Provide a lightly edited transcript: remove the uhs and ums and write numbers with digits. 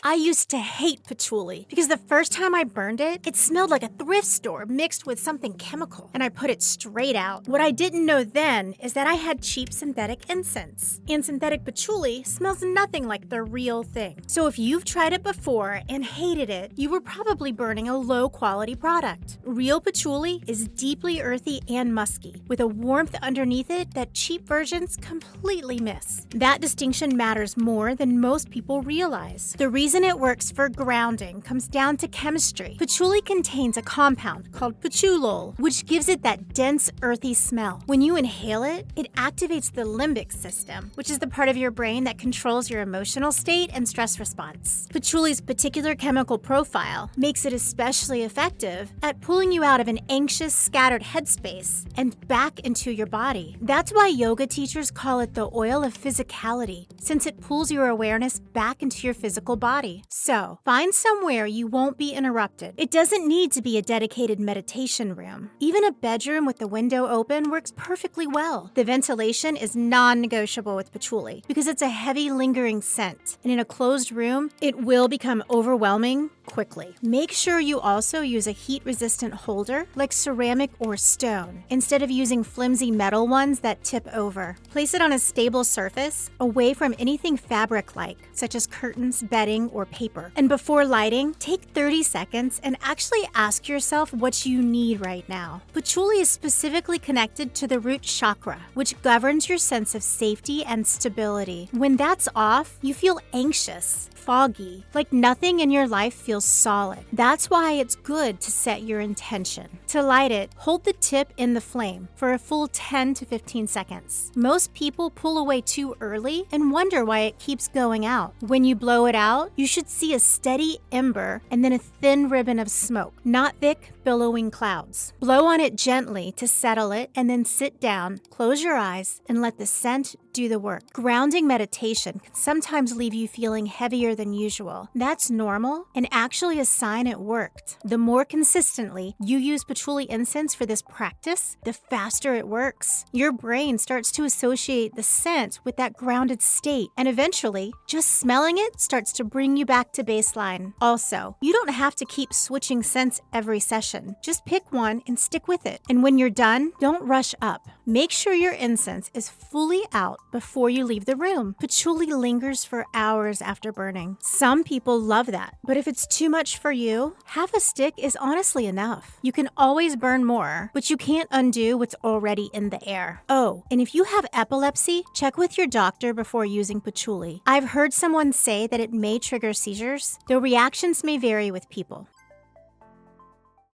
I used to hate patchouli because the first time I burned it, it smelled like a thrift store mixed with something chemical, and I put it straight out. What I didn't know then is that I had cheap synthetic incense, and synthetic patchouli smells nothing like the real thing. So if you've tried it before and hated it, you were probably burning a low-quality product. Real patchouli is deeply earthy and musky, with a warmth underneath it that cheap versions completely miss. That distinction matters more than most people realize. The reason it works for grounding comes down to chemistry. Patchouli contains a compound called patchoulol, which gives it that dense, earthy smell. When you inhale it, it activates the limbic system, which is the part of your brain that controls your emotional state and stress response. Patchouli's particular chemical profile makes it especially effective at pulling you out of an anxious, scattered headspace and back into your body. That's why yoga teachers call it the oil of physicality, since it pulls your awareness back into your physical body. So, find somewhere you won't be interrupted. It doesn't need to be a dedicated meditation room. Even a bedroom with the window open works perfectly well. The ventilation is non-negotiable with patchouli because it's a heavy, lingering scent, and in a closed room, it will become overwhelming quickly. Make sure you also use a heat-resistant holder like ceramic or stone, instead of using flimsy metal ones that tip over. Place it on a stable surface, away from anything fabric-like, such as curtains, bedding, or paper. And before lighting, take 30 seconds and actually ask yourself what you need right now. Patchouli is specifically connected to the root chakra, which governs your sense of safety and stability. When that's off, you feel anxious, foggy, like nothing in your life feels solid. That's why it's good to set your intention. To light it, hold the tip in the flame for a full 10 to 15 seconds. Most people pull away too early and wonder why it keeps going out. When you blow it out, you should see a steady ember and then a thin ribbon of smoke, not thick, billowing clouds. Blow on it gently to settle it and then sit down, close your eyes, and let the scent do the work. Grounding meditation can sometimes leave you feeling heavier than usual. That's normal and actually a sign it worked. The more consistently you use patchouli incense for this practice, the faster it works. Your brain starts to associate the scent with that grounded state, and eventually, just smelling it starts to bring you back to baseline. Also, you don't have to keep switching scents every session. Just pick one and stick with it. And when you're done, don't rush up. Make sure your incense is fully out before you leave the room. Patchouli lingers for hours after burning. Some people love that, but if it's too much for you, half a stick is honestly enough. You can always burn more, but you can't undo what's already in the air. Oh, and if you have epilepsy, check with your doctor before using patchouli. I've heard someone say that it may trigger seizures, though reactions may vary with people.